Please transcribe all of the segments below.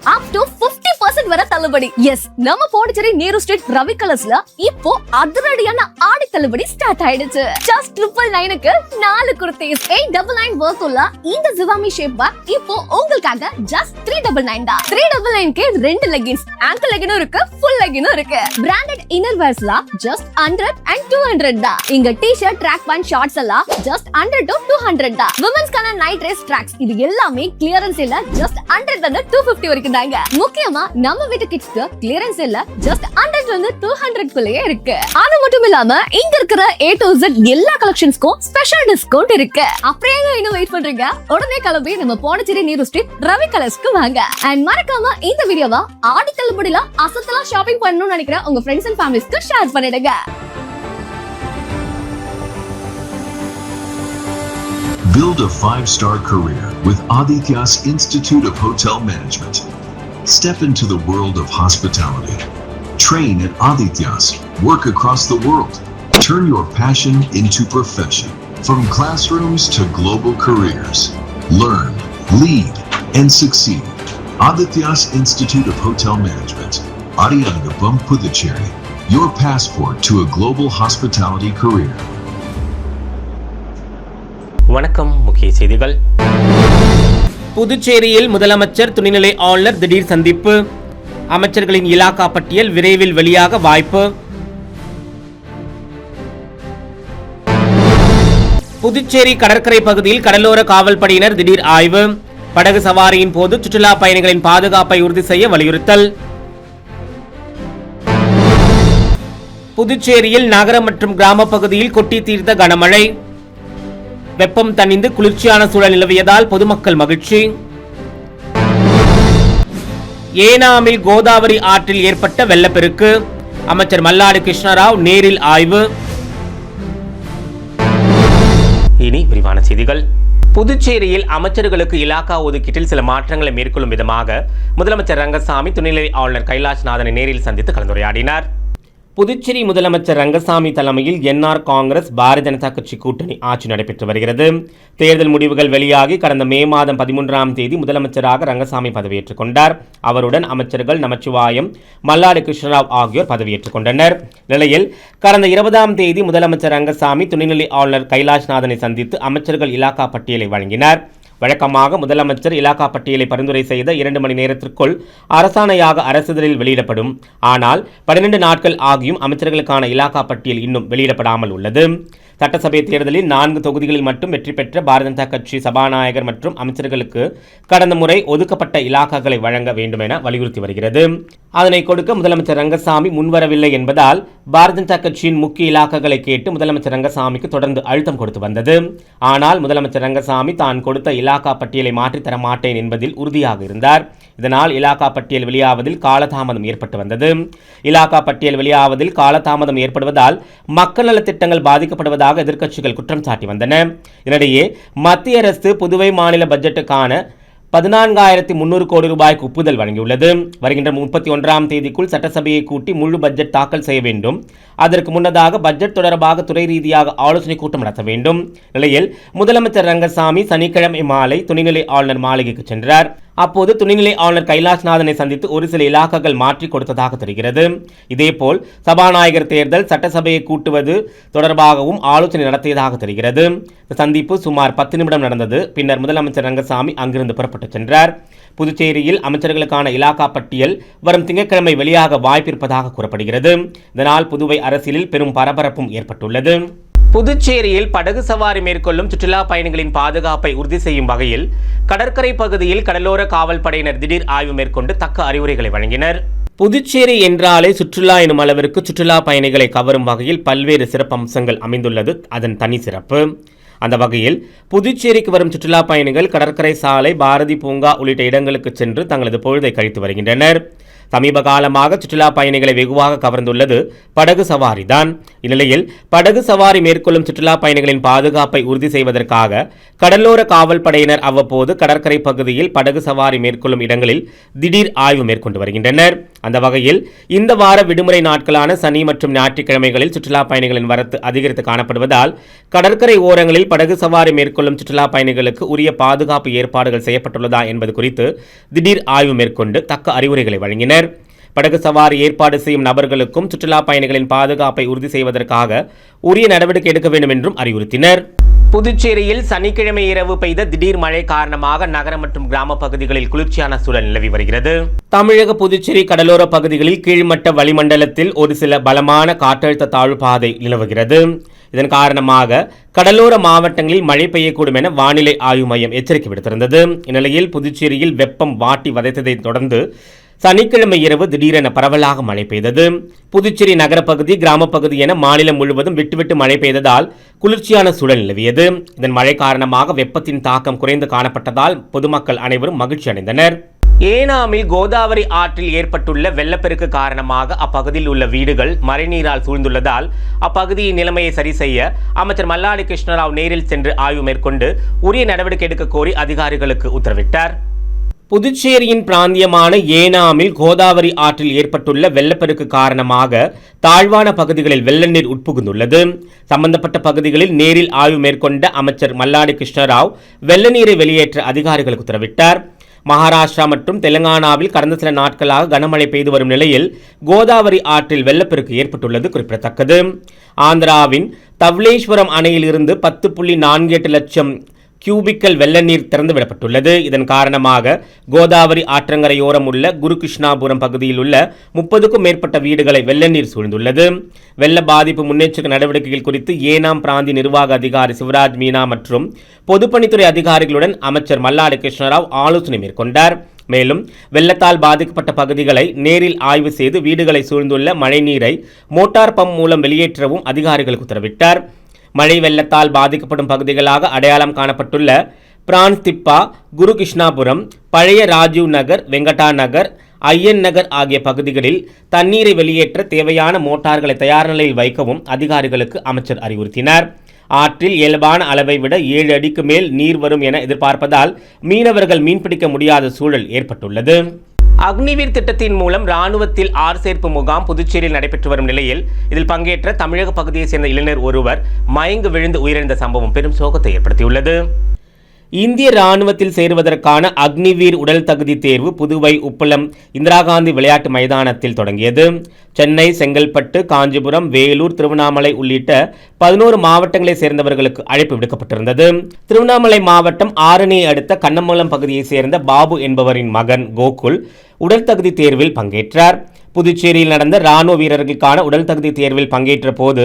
up to 50% வரை தள்ளுபடி. S, நம்ம பாண்டிச்சேரி நேரு ஸ்ட்ரீட் ரவி கலர்ஸ்ல இப்போ அதிரடியான ஆடி தள்ளுபடி ஸ்டார்ட் ஆயிடுச்சு. ஜஸ்ட் 999க்கு 4 குர்தீஸ் 899 வர்த் உள்ள இந்த ஜிவாமி ஷேப் பேக் இப்போ உங்களுக்காக ஜஸ்ட் 399 தான். 399க்கு 2 லெகின்ஸ், ஆங்கிள் லெகினும் இருக்கு, ஃபுல் லெகினும் இருக்கு. பிராண்டட் இன்னர் வேர்ஸ்ல ஜஸ்ட் 100 and 200 தான். இங்க டி-ஷர்ட், ட்ராக் பேண்ட், ஷார்ட்ஸ் எல்லாம் ஜஸ்ட் 100 to 200 தான். விமென்ஸ்க்கான நைட் ட்ரெஸ், ட்ராக்ஸ் இது எல்லாமே கிளியரன்ஸ் இல்ல ஜஸ்ட் 100 ல 250 வரைக்கும் தாங்க. முக்கியமா நம்ம வீட்டு கிட்ஸ்க்கு கிளியரன்ஸ் இல்ல ஜஸ்ட் 100 ல 200 குள்ளேயே இருக்கு. அது மட்டும் இல்லாம இங்க இருக்கிற A to Z எல்லா கலெக்ஷன்ஸ்க்கும் ஸ்பெஷல் டிஸ்கவுண்ட் இருக்கு. அப்படியே இன்னும் வெயிட் பண்றீங்க? உடனே கிளம்பி நம்ம பாண்டிச்சேரி நேரு ஸ்ட்ரீட் ரவி கலர்ஸ்க்கு வாங்க. அண்ட் மறக்காம இந்த வீடியோவை ஆடி தள்ளுபடியில அசத்தலா ஷாப்பிங் பண்ணணும்னு நினைக்கிற உங்க ஃப்ரெண்ட்ஸ் அண்ட் ஃபேமிலிஸ்க்கு ஷேர் பண்ணிடுங்க. Build a 5-star career with Aditya's Institute of Hotel Management. Step into the world of hospitality. Train at Aditya's. Work across the world. Turn your passion into profession. From classrooms to global careers. Learn, lead, and succeed. Aditya's Institute of Hotel Management. Ariyangapam, Puducherry. Your passport to a global hospitality career. வணக்கம். முக்கிய செய்திகள். புதுச்சேரியில் முதலமைச்சர் துணைநிலை ஆளுநர் திடீர் சந்திப்பு. அமைச்சர்களின் இலாகா பட்டியல் விரைவில் வெளியாக வாய்ப்பு. புதுச்சேரி கடற்கரை பகுதியில் கடலோர காவல் படையினர் திடீர் ஆய்வு. படகு சவாரியின் போது சுற்றுலா பயணிகளின் பாதுகாப்பை உறுதி செய்ய வலியுறுத்தல். புதுச்சேரியில் நகரம் மற்றும் கிராம பகுதியில் கொட்டி தீர்த்த கனமழை. வெப்பம் தணிந்து குளிர்ச்சியான சூழல் நிலவியதால் பொதுமக்கள் மகிழ்ச்சி. ஏனாமில் கோதாவரி ஆற்றில் ஏற்பட்ட வெள்ளப்பெருக்கு. அமைச்சர் மல்லாடி கிருஷ்ணராவ் நேரில் ஆய்வு. இனி விரிவான செய்திகள். புதுச்சேரியில் அமைச்சர்களுக்கு இலாகா ஒதுக்கீட்டில் சில மாற்றங்களை மேற்கொள்ளும் விதமாக முதலமைச்சர் ரங்கசாமி துணைநிலை ஆளுநர் கைலாஷ்நாதனை நேரில் சந்தித்து கலந்துரையாடினார். புதுச்சேரி முதலமைச்சர் ரங்கசாமி தலைமையில் என்ஆர் காங்கிரஸ் பாரதிய ஜனதா கட்சி கூட்டணி ஆட்சி நடைபெற்று வருகிறது. தேர்தல் முடிவுகள் வெளியாகி கடந்த மே மாதம் 13ஆம் தேதி முதலமைச்சராக ரங்கசாமி பதவியேற்றுக் கொண்டார். அவருடன் அமைச்சர்கள் நமச்சிவாயம், மல்லாடி கிருஷ்ணராவ் ஆகியோர் பதவியேற்றுக் கொண்டனர். நிலையில் கடந்த 20ஆம் தேதி முதலமைச்சர் ரங்கசாமி துணைநிலை ஆளுநர் கைலாஷ்நாதனை சந்தித்து அமைச்சர்கள் இலாகா பட்டியலை வழங்கினார். வழக்கமாக முதலமைச்சர் இலாகா பட்டியலை பரிந்துரை செய்த 2 மணி நேரத்திற்குள் அரசாணையாக அரசிதழில் வெளியிடப்படும். ஆனால் 12 நாட்கள் ஆகியும் அமைச்சர்களுக்கான இலாகா பட்டியல் இன்னும் வெளியிடப்படாமல் உள்ளது. சட்டசபை தேர்தலில் 4 தொகுதிகளில் மட்டும் வெற்றி பெற்ற பாரதிய ஜனதா கட்சி சபாநாயகர் மற்றும் அமைச்சர்களுக்கு கடந்த முறை ஒதுக்கப்பட்ட இலாகாக்களை வழங்க வேண்டும் என வலியுறுத்தி வருகிறது. அதனை கொடுக்க முதலமைச்சர் ரங்கசாமி முன்வரவில்லை என்பதால் பாரதிய ஜனதா கட்சியின் முக்கிய இலாகாக்களை கேட்டு முதலமைச்சர் ரங்கசாமிக்கு தொடர்ந்து அழுத்தம் கொடுத்து வந்தது. ஆனால் முதலமைச்சர் ரங்கசாமி தான் கொடுத்த இலாகா பட்டியலை மாற்றித் தர மாட்டேன் என்பதில் உறுதியாக இருந்தார். இதனால் இலாகா பட்டியல் வெளியாவதில் காலதாமதம் ஏற்பட்டு வந்தது. இலாகா பட்டியல் வெளியாவதில் காலதாமதம் ஏற்படுவதால் மக்கள் நலத் திட்டங்கள் பாதிக்கப்படுவதாக எதிர்க்கட்சிகள் குற்றம் சாட்டி வந்தன. இதனிடையே மத்திய அரசு புதுவை மாநில பட்ஜெட்டுக்கான 14,300 கோடி ரூபாய்க்கு ஒப்புதல் வழங்கியுள்ளது. வருகின்ற 31ஆம் தேதிக்குள் சட்டசபையை கூட்டி முழு பட்ஜெட் தாக்கல் செய்ய வேண்டும். அதற்கு முன்னதாக பட்ஜெட் தொடர்பாக துறை ரீதியாக ஆலோசனை கூட்டம் நடத்த வேண்டும். நிலையில் முதலமைச்சர் ரங்கசாமி சனிக்கிழமை மாலை துணைநிலை ஆளுநர் மாளிகைக்கு சென்றார். அப்போது துணைநிலை ஆளுநர் கைலாஷ்நாதனை சந்தித்து ஒரு சில இலாகாக்கள் மாற்றி கொடுத்ததாக தெரிகிறது. இதேபோல் சபாநாயகர் தேர்தல், சட்டசபையை கூட்டுவது தொடர்பாகவும் ஆலோசனை நடத்தியதாக தெரிகிறது. இந்த சந்திப்பு சுமார் 10 நிமிடம் நடந்தது. பின்னர் முதலமைச்சர் ரங்கசாமி அங்கிருந்து புறப்பட்டு சென்றார். புதுச்சேரியில் அமைச்சர்களுக்கான இலாகா பட்டியல் வரும் திங்கட்கிழமை வெளியாக வாய்ப்பிருப்பதாக கூறப்படுகிறது. இதனால் புதுவை அரசியலில் பெரும் பரபரப்பும் ஏற்பட்டுள்ளது. புதுச்சேரியில் படகு சவாரி மேற்கொள்ளும் சுற்றுலா பயணிகளின் பாதுகாப்பை உறுதி செய்யும் வகையில் கடற்கரை பகுதியில் கடலோர காவல் படையினர் திடீர் ஆய்வு மேற்கொண்டு தக்க அறிவுரைகளை வழங்கினர். புதுச்சேரி என்றாலே சுற்றுலா எனும் அளவிற்கு சுற்றுலா பயணிகளை கவரும் வகையில் பல்வேறு சிறப்பு அம்சங்கள் அமைந்துள்ளது அதன் தனி சிறப்பு. அந்த வகையில் புதுச்சேரிக்கு வரும் சுற்றுலா பயணிகள் கடற்கரை சாலை, பாரதி பூங்கா உள்ளிட்ட இடங்களுக்கு சென்று தங்களது பொழுதை கழித்து வருகின்றனர். சமீப காலமாக சுற்றுலா பயணிகளை வெகுவாக கவர்ந்துள்ளது படகு சவாரிதான். இந்நிலையில் படகு சவாரி மேற்கொள்ளும் சுற்றுலா பயணிகளின் பாதுகாப்பை உறுதி செய்வதற்காக கடலோர காவல் படையினர் அவ்வப்போது கடற்கரை பகுதியில் படகு சவாரி மேற்கொள்ளும் இடங்களில் திடீர் ஆய்வு மேற்கொண்டு வருகின்றனர். அந்த வகையில் இந்த வார விடுமுறை நாட்களான சனி மற்றும் ஞாயிற்றுக்கிழமைகளில் சுற்றுலா பயணிகளின் வரத்து அதிகரித்து காணப்படுவதால் கடற்கரை ஓரங்களில் படகு சவாரி மேற்கொள்ளும் சுற்றுலா பயணிகளுக்கு உரிய பாதுகாப்பு ஏற்பாடுகள் செய்யப்பட்டுள்ளதா என்பது குறித்து திடீர் ஆய்வு மேற்கொண்டு தக்க அறிவுரைகளை வழங்கினர். படகு சவாரி ஏற்பாடு செய்யும் நபர்களுக்கும் சுற்றுலா பயணிகளின் பாதுகாப்பை உறுதி செய்வதற்காக உரிய நடவடிக்கை எடுக்க வேண்டும் என்றும் அறிவுறுத்தினர். புதுச்சேரியில் சனிக்கிழமை இரவு பெய்த திடீர் மழை காரணமாக நகர மற்றும் கிராம பகுதிகளில் குளிர்ச்சியான சூழல் நிலவி வருகிறது. தமிழக புதுச்சேரி கடலோர பகுதிகளில் கீழ்மட்ட வளிமண்டலத்தில் ஒரு சில பலமான காற்றழுத்த தாழ்வு பாதை நிலவுகிறது. இதன் காரணமாக கடலோர மாவட்டங்களில் மழை பெய்யக்கூடும் என வானிலை ஆய்வு மையம் எச்சரிக்கை விடுத்திருந்தது. இந்நிலையில் புதுச்சேரியில் வெப்பம் வாட்டி வதைத்ததை தொடர்ந்து சனிக்கிழமை இரவு திடீரென பரவலாக மழை பெய்தது. புதுச்சேரி நகரப்பகுதி கிராமப்பகுதி என மாநிலம் முழுவதும் விட்டுவிட்டு மழை பெய்ததால் குளிர்ச்சியான சூழல் நிலவியது. இதன் மழை காரணமாக வெப்பத்தின் தாக்கம் குறைந்து காணப்பட்டதால் பொதுமக்கள் அனைவரும் மகிழ்ச்சி அடைந்தனர். ஏனாமில் கோதாவரி ஆற்றில் ஏற்பட்டுள்ள வெள்ளப்பெருக்கு காரணமாக அப்பகுதியில் உள்ள வீடுகள் மழைநீரால் சூழ்ந்துள்ளதால் அப்பகுதியின் நிலைமையை சரி செய்ய அமைச்சர் மல்லாடி கிருஷ்ணராவ் நேரில் சென்று ஆய்வு மேற்கொண்டு உரிய நடவடிக்கை எடுக்க கோரி அதிகாரிகளுக்கு உத்தரவிட்டார். புதுச்சேரியின் பிராந்தியமான ஏனாமில் கோதாவரி ஆற்றில் ஏற்பட்டுள்ள வெள்ளப்பெருக்கு காரணமாக தாழ்வான பகுதிகளில் வெள்ள நீர் உட்புகுந்துள்ளது. சம்பந்தப்பட்ட பகுதிகளில் நேரில் ஆய்வு மேற்கொண்ட அமைச்சர் மல்லாடி கிருஷ்ணராவ் வெள்ள நீரை வெளியேற்ற அதிகாரிகளுக்கு உத்தரவிட்டார். மகாராஷ்டிரா மற்றும் தெலுங்கானாவில் கடந்த சில நாட்களாக கனமழை பெய்து வரும் நிலையில் கோதாவரி ஆற்றில் வெள்ளப்பெருக்கு ஏற்பட்டுள்ளது குறிப்பிடத்தக்கது. ஆந்திராவின் தவ்லேஸ்வரம் அணையில் இருந்து 10.48 லட்சம் கியூபிக்கல் வெள்ள நீர் திறந்துவிடப்பட்டுள்ளது. இதன் காரணமாக கோதாவரி ஆற்றங்கரையோரம் உள்ள குருகிருஷ்ணாபுரம் பகுதியில் உள்ள 30க்கும் மேற்பட்ட வீடுகளை வெள்ள நீர் சூழ்ந்துள்ளது. வெள்ள பாதிப்பு முன்னெச்சரிக்கை நடவடிக்கைகள் குறித்து ஏனாம் பிராந்திய நிர்வாக அதிகாரி சிவராஜ் மீனா மற்றும் பொதுப்பணித்துறை அதிகாரிகளுடன் அமைச்சர் மல்லாடி கிருஷ்ணராவ் ஆலோசனை மேற்கொண்டார். மேலும் வெள்ளத்தால் பாதிக்கப்பட்ட பகுதிகளை நேரில் ஆய்வு செய்து வீடுகளை சூழ்ந்துள்ள மழைநீரை மோட்டார் பம்ப் மூலம் வெளியேற்றவும் அதிகாரிகளுக்கு உத்தரவிட்டார். மழை வெள்ளத்தால் பாதிக்கப்படும் பகுதிகளாக அடையாளம் காணப்பட்டுள்ள பிரான்ஸ்திப்பா, குருகிருஷ்ணாபுரம், பழைய ராஜீவ் நகர், வெங்கடா நகர், ஐயன் நகர் ஆகிய பகுதிகளில் தண்ணீரை வெளியேற்ற தேவையான மோட்டார்களை தயார் நிலையில் வைக்கவும் அதிகாரிகளுக்கு அமைச்சர் அறிவுறுத்தினார். ஆற்றில் இயல்பான அளவை விட 7 அடிக்கு மேல் நீர் வரும் என எதிர்பார்ப்பதால் மீனவர்கள் மீன்பிடிக்க முடியாத சூழல் ஏற்பட்டுள்ளது. அக்னிவீர் திட்டத்தின் மூலம் ராணுவத்தில் சேர்ப்பு முகாம் புதுச்சேரியில் நடைபெற்று வரும் நிலையில் இதில் பங்கேற்ற தமிழக பகுதியைச் சேர்ந்த இளைஞர் ஒருவர் மயங்கி விழுந்து உயிரிழந்த சம்பவம் பெரும் சோகத்தை ஏற்படுத்தியுள்ளது. இந்திய ராணுவத்தில் சேருவதற்கான அக்னிவீர் உடல் தகுதி தேர்வு புதுவை உப்பளம் இந்திரா காந்தி விளையாட்டு மைதானத்தில் தொடங்கியது. சென்னை, செங்கல்பட்டு, காஞ்சிபுரம், வேலூர், திருவண்ணாமலை உள்ளிட்ட 11 மாவட்டங்களைச் சேர்ந்தவர்களுக்கு அழைப்பு விடுக்கப்பட்டிருந்தது. திருவண்ணாமலை மாவட்டம் ஆரணியை அடுத்த கண்ணமங்கலம் பகுதியைச் சேர்ந்த பாபு என்பவரின் மகன் கோகுல் உடல் தகுதி தேர்வில் பங்கேற்றார். புதுச்சேரியில் நடந்த ராணுவ வீரர்களுக்கான உடல் தகுதி தேர்வில் பங்கேற்ற போது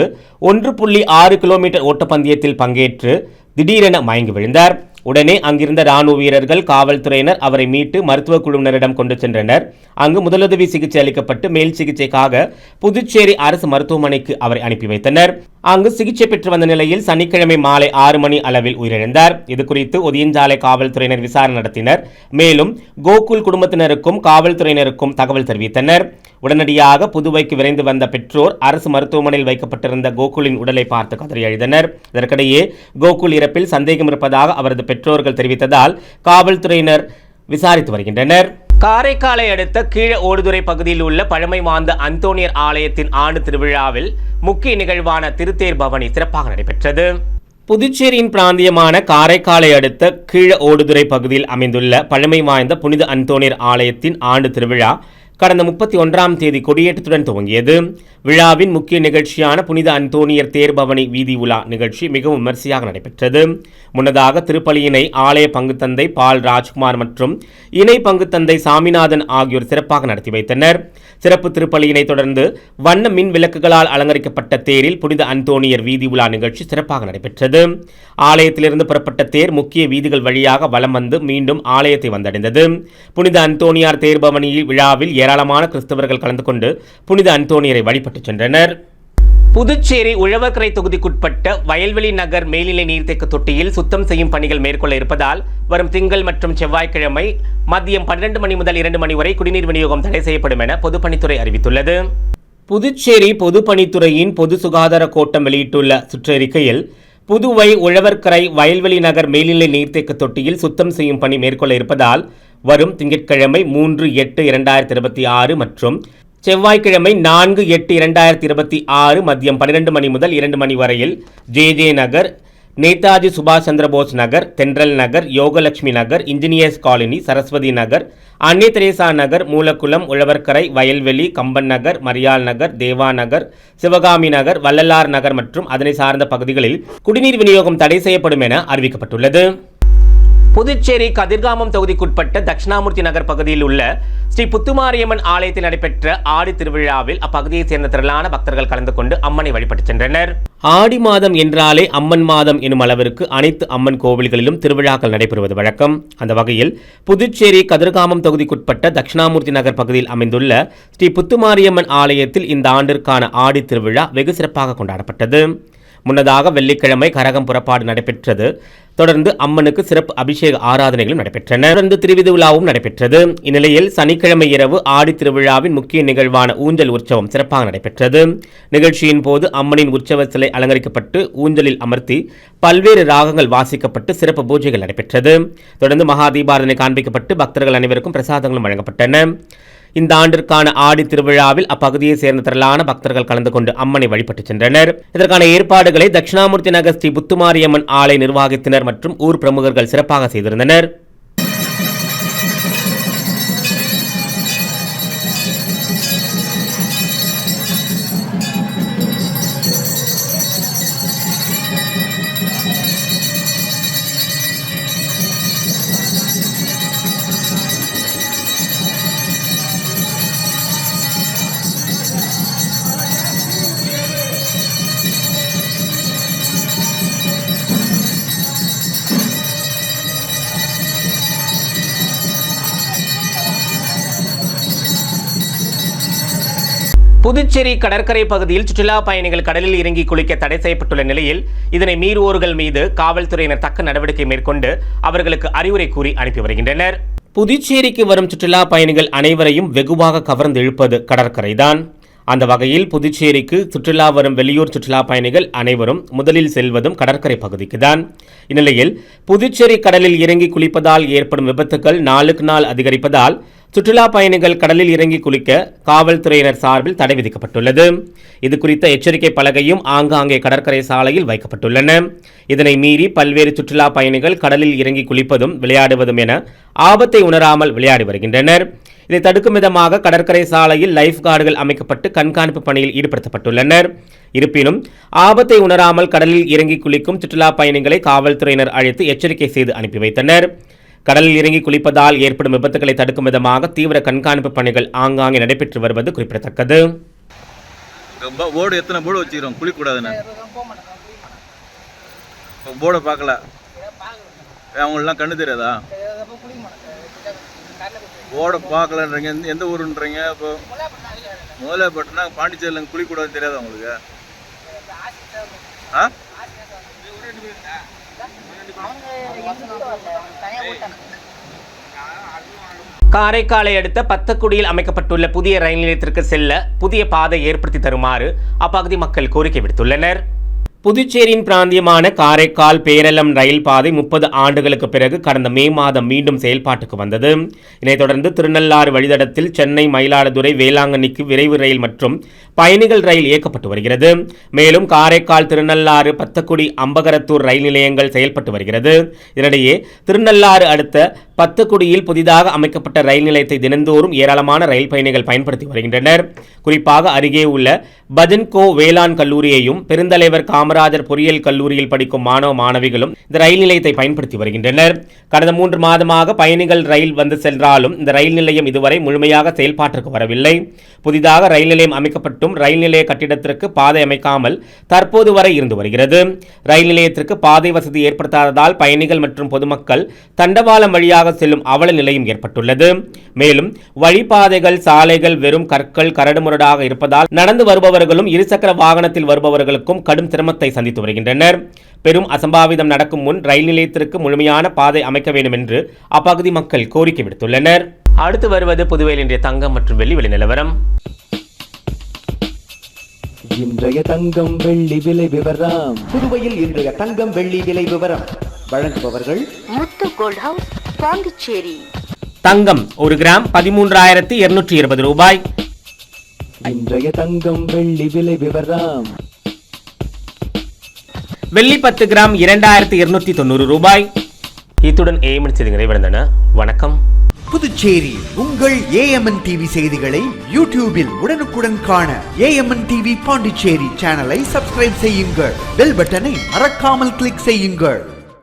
1.6 கிலோமீட்டர் ஓட்டப்பந்தயத்தில் பங்கேற்று திடீரென மயங்கி விழுந்தார். உடனே அங்கிருந்த ராணுவ வீரர்கள், காவல்துறையினர் அவரை மீட்டு மருத்துவ குழுவினரிடம் கொண்டு சென்றனர். அங்கு முதலுதவி சிகிச்சை அளிக்கப்பட்டு மேல் சிகிச்சைக்காக புதுச்சேரி அரசு மருத்துவமனைக்கு அவரை அனுப்பி வைத்தனர். அங்கு சிகிச்சை பெற்று வந்த நிலையில் சனிக்கிழமை மாலை 6 மணி அளவில் உயிரிழந்தார். இதுகுறித்து ஒதியஞ்சாலை காவல்துறையினர் விசாரணை நடத்தினர். மேலும் கோகுல் குடும்பத்தினருக்கும் காவல்துறையினருக்கும் தகவல் தெரிவித்தனர். உடனடியாக புதுவைக்கு விரைந்து வந்த பெற்றோர் அரசு மருத்துவமனையில் வைக்கப்பட்டிருந்த கோகுலின் உடலை பார்த்து கதறி அழுதனர். இதற்கிடையே கோகுல் இறப்பில் சந்தேகம் இருப்பதாக அவரது பெற்றோர்கள் தெரிவித்ததால் காவல்துறையினர் விசாரித்து வருகின்றனர். காரைக்காலை அடுத்த கீழ ஓடுதுறை பகுதியில் உள்ள பழமை வாய்ந்த அந்தோனியர் ஆலயத்தின் ஆண்டு திருவிழாவில் முக்கிய நிகழ்வான திருத்தேர் பவனி சிறப்பாக நடைபெற்றது. புதுச்சேரியின் பிராந்தியமான காரைக்காலை அடுத்த கீழ ஓடுதுறை பகுதியில் அமைந்துள்ள பழமை வாய்ந்த புனித அந்தோனியர் ஆலயத்தின் ஆண்டு திருவிழா கடந்த 31ஆம் தேதி கொடியேற்றத்துடன் துவங்கியது. விழாவின் முக்கிய நிகழ்ச்சியான புனித அந்தோனியர் தேர்பவனி வீதி உலா நிகழ்ச்சி மிகவும் விமர்சையாக நடைபெற்றது. முன்னதாக திருப்பலியினை ஆலய பங்குத்தந்தை பால் ராஜ்குமார் மற்றும் இணை பங்குத்தந்தை சாமிநாதன் ஆகியோர் சிறப்பாக நடத்தி வைத்தனர். சிறப்பு திருப்பலியினை தொடர்ந்து வண்ண மின் விளக்குகளால் அலங்கரிக்கப்பட்ட தேரில் புனித அந்தோனியர் வீதி உலா நிகழ்ச்சி சிறப்பாக நடைபெற்றது. ஆலயத்திலிருந்து புறப்பட்ட தேர் முக்கிய வீதிகள் வழியாக வலம் வந்து மீண்டும் ஆலயத்தை வந்தடைந்தது. புனித அந்தோனியார் தேர்பவனி விழாவில் ஏராளமான கிறிஸ்தவர்கள் கலந்து கொண்டு புனித அந்தோனியரை வழிபட்டு சென்றனர். புதுச்சேரி உழவர்கரை தொகுதிக்குட்பட்ட வயல்வெளி நகர் மேல்நிலை நீர்த்தேக்க தொட்டியில் சுத்தம் செய்யும் பணிகள் மேற்கொள்ள இருப்பதால் வரும் திங்கள் மற்றும் செவ்வாய்க்கிழமை மதியம் 12 மணி முதல் 2 மணி வரை குடிநீர் விநியோகம் தடை செய்யப்படும் என பொதுப்பணித்துறை அறிவித்துள்ளது. புதுச்சேரி பொதுப்பணித்துறையின் பொது சுகாதார கோட்டம் வெளியிட்டுள்ள சுற்றறிக்கையில் புதுவை உழவர்கரை வயல்வெளி நகர் மேல்நிலை நீர்த்தேக்க தொட்டியில் சுத்தம் செய்யும் பணி மேற்கொள்ள இருப்பதால் வரும் திங்கட்கிழமை 3/8/2026 மற்றும் செவ்வாய்க்கிழமை 4/8/2026 மதியம் 12 மணி முதல் 2 மணி வரையில் ஜே நகர், நேதாஜி சுபாஷ் சந்திர போஸ் நகர், தென்றல் நகர், யோகலட்சுமி நகர், இன்ஜினியர்ஸ் காலனி, சரஸ்வதி நகர், அன்னை தெரேசா நகர், மூலக்குளம், உழவர்கரை, வயல்வெளி, கம்பன் நகர், மரியாள் நகர், தேவா நகர், சிவகாமி நகர், வள்ளலார் நகர் மற்றும் அதனை சார்ந்த பகுதிகளில் குடிநீர் விநியோகம் தடை செய்யப்படும் என அறிவிக்கப்பட்டுள்ளது. புதுச்சேரி கதிர்காமம் தொகுதிக்குட்பட்ட தட்சிணாமூர்த்தி நகர் பகுதியில் உள்ள ஸ்ரீ புத்துமாரியம்மன் ஆலயத்தில் நடைபெற்ற ஆடி திருவிழாவில் அப்பகுதியைச் சேர்ந்த திரளான பக்தர்கள் கலந்து கொண்டு அம்மனை வழிபட்டு சென்றனர். ஆடி மாதம் என்றாலே அம்மன் மாதம் எனும் அளவிற்கு அனைத்து அம்மன் கோவில்களிலும் திருவிழாக்கள் நடைபெறுவது வழக்கம். அந்த வகையில் புதுச்சேரி கதிர்காமம் தொகுதிக்குட்பட்ட தட்சிணாமூர்த்தி நகர் பகுதியில் அமைந்துள்ள ஸ்ரீ புத்துமாரியம்மன் ஆலயத்தில் இந்த ஆண்டிற்கான ஆடி திருவிழா வெகு சிறப்பாக கொண்டாடப்பட்டது. முன்னதாக வெள்ளிக்கிழமை கரகம் புறப்பாடு நடைபெற்றது. தொடர்ந்து அம்மனுக்கு சிறப்பு அபிஷேக ஆராதனைகளும் நடைபெற்றன. தொடர்ந்து திருவிது விழாவும் நடைபெற்றது. இந்நிலையில் சனிக்கிழமை இரவு ஆடி திருவிழாவின் முக்கிய நிகழ்வான ஊஞ்சல் உற்சவம் சிறப்பாக நடைபெற்றது. நிகழ்ச்சியின் போது அம்மனின் உற்சவ சிலை அலங்கரிக்கப்பட்டு ஊஞ்சலில் அமர்த்தி பல்வேறு ராகங்கள் வாசிக்கப்பட்டு சிறப்பு பூஜைகள் நடைபெற்றது. தொடர்ந்து மகா தீபாராதனை காண்பிக்கப்பட்டு பக்தர்கள் அனைவருக்கும் பிரசாதங்களும் வழங்கப்பட்டன. இந்த ஆண்டிற்கான ஆடி திருவிழாவில் அப்பகுதியை சேர்ந்த திரளான பக்தர்கள் கலந்து கொண்டு அம்மனை வழிபட்டு சென்றனர். இதற்கான ஏற்பாடுகளை தட்சிணாமூர்த்தி நகர் ஸ்ரீ புத்துமாரியம்மன் ஆலய நிர்வாகத்தினர் மற்றும் ஊர் பிரமுகர்கள் சிறப்பாக செய்திருந்தனர். புதுச்சேரி கடற்கரை பகுதியில் சுற்றுலா பயணிகள் கடலில் இறங்கி குளிக்க தடை செய்யப்பட்டுள்ள நிலையில் இதனை மீறுவோர்கள் மீது காவல்துறையினர் தக்க நடவடிக்கை மேற்கொண்டு அவர்களுக்கு அறிவுரை கூறி அனுப்பி வருகின்றனர். புதுச்சேரிக்கு வரும் சுற்றுலா பயணிகள் அனைவரையும் வெகுவாக கவர்ந்து இழுப்பது கடற்கரைதான். அந்த வகையில் புதுச்சேரிக்கு சுற்றுலா வரும் வெளியூர் சுற்றுலா பயணிகள் அனைவரும் முதலில் செல்வதும் கடற்கரை பகுதிக்கு தான். இந்நிலையில் புதுச்சேரி கடலில் இறங்கி குளிப்பதால் ஏற்படும் விபத்துக்கள் நாளுக்கு நாள் அதிகரிப்பதால் சுற்றுலா பயணிகள் கடலில் இறங்கி குளிக்க காவல்துறையினர் சார்பில் தடை விதிக்கப்பட்டுள்ளது. இது குறித்த எச்சரிக்கை பலகையும் ஆங்காங்கே கடற்கரை சாலையில் வைக்கப்பட்டுள்ளன. இதனை மீறி பல்வேறு சுற்றுலா பயணிகள் கடலில் இறங்கி குளிப்பதும் விளையாடுவதும் என ஆபத்தை உணராமல் விளையாடி வருகின்றனர். இதை தடுக்கும் விதமாக கடற்கரை சாலையில் லைஃப் கார்டுகள் அமைக்கப்பட்டு கண்காணிப்பு பணியில் ஈடுபடுத்தப்பட்டுள்ளனர். இருப்பினும் ஆபத்தை உணராமல் கடலில் இறங்கி குளிக்கும் சுற்றுலா பயணிகளை காவல்துறையினர் அழைத்து எச்சரிக்கை செய்து அனுப்பி வைத்தனர். கடலில் இறங்கி குளிப்பதால் ஏற்படும் விபத்துக்களை தடுக்கும் விதமாக தீவிர கண்காணிப்பு பணிகள் ஆங்காங்கே நடைபெற்று வருவது குறிப்பிடத்தக்கது. போர்டு எத்தனை போர்டு வச்சுக்கிறோம் குளிக்கூடாதுன்னு போர்டை பார்க்கல, அவங்களெலாம் கண்ணு தெரியாதா? போர்டை பார்க்கலன்றீங்க. எந்த ஊருன்றீங்க? இப்போ முதல்ல பட்டுனா பாண்டிச்சேரியில் குளிக்கூடாதுன்னு தெரியாதா உங்களுக்கு? ஆ காரைக்காலை அடுத்த பத்தக்குடியில் அமைக்கப்பட்டுள்ள புதிய ரயில் நிலையத்திற்கு செல்ல புதிய பாதை ஏற்படுத்தி தருமாறு அப்பகுதி மக்கள் கோரிக்கை விடுத்துள்ளனர். புதுச்சேரியின் பிராந்தியமான காரைக்கால் பேரளம் ரயில் பாதை 30 ஆண்டுகளுக்கு பிறகு கடந்த மே மாதம் மீண்டும் செயல்பாட்டுக்கு வந்தது. இதனைத் தொடர்ந்து திருநள்ளாறு வழித்தடத்தில் சென்னை, மயிலாடுதுறை, வேளாங்கண்ணிக்கு விரைவு ரயில் மற்றும் பயணிகள் ரயில் இயக்கப்பட்டு வருகிறது. மேலும் காரைக்கால், திருநள்ளாறு, பத்தக்குடி, அம்பகரத்தூர் ரயில் நிலையங்கள் செயல்பட்டு வருகிறது. இதனிடையே திருநள்ளாறு அடுத்த பத்தக்குடியில் புதிதாக அமைக்கப்பட்ட ரயில் நிலையத்தை தினந்தோறும் ஏராளமான ரயில் பயணிகள் பயன்படுத்தி வருகின்றனர். குறிப்பாக அருகே உள்ள பஜன்கோ வேளாண் கல்லூரியையும் பெருந்தலைவர் காமராஜர் காமராஜர் பொறியியல் கல்லூரியில் படிக்கும் மாணவ மாணவிகளும் இந்த ரயில் நிலையத்தை பயன்படுத்தி வருகின்றனர். கடந்த 3 மாதமாக பயணிகள் ரயில் வந்து சென்றாலும் இந்த ரயில் நிலையம் இதுவரை முழுமையாக செயல்பாட்டிற்கு வரவில்லை. புதிதாக ரயில் நிலையம் அமைக்கப்பட்டும் ரயில் நிலைய கட்டிடத்திற்கு பாதை அமைக்காமல் தற்போது வரை இருந்து வருகிறது. ரயில் நிலையத்திற்கு பாதை வசதி ஏற்படுத்தாததால் பயணிகள் மற்றும் பொதுமக்கள் தண்டவாளம் வழியாக செல்லும் அவல நிலையும் ஏற்பட்டுள்ளது. மேலும் வழிபாதைகள் சாலைகள் வெறும் கற்கள் கரடுமுரடாக இருப்பதால் நடந்து வருபவர்களும் இருசக்கர வாகனத்தில் வருபவர்களுக்கும் கடும் சிரமத்தை சந்தித்து வருகின்றனர். பெரும் அசம்பாவிதம் நடக்கும் முன் ரயில் நிலையத்திற்கு முழுமையான பாதை அமைக்க வேண்டும் என்று அப்பகுதி மக்கள் கோரிக்கை விடுத்துள்ளனர். அடுத்து வருவது புதுவையில் இன்றைய தங்கம் மற்றும் வெள்ளி விலை நிலவரம். இன்றைய தங்கம் வெள்ளி விலை விவரம். புதுவையில் இன்றைய தங்கம் வெள்ளி விலை விவரம் வழங்குபவர்கள் முத்து கோல்ட் ஹவுஸ், பாண்டிச்சேரி. தங்கம் 1 கிராம் 13,220 ரூபாய். இன்றைய தங்கம் வெள்ளி விலை விவரம். வெள்ளி 10 கிராம் 2,290 ரூபாய். இத்துடன் ஏஎம்என் செய்திகள் நிறைவடைந்தன. வணக்கம். புதுச்சேரி உங்கள் ஏஎம்என் டிவி செய்திகளை யூடியூபில் உடனுக்குடன் காண ஏஎம்என் டிவி பாண்டிச்சேரி சேனலை சப்ஸ்கிரைப் செய்யுங்கள். பெல் பட்டனை மறக்காமல் கிளிக் செய்யுங்கள்.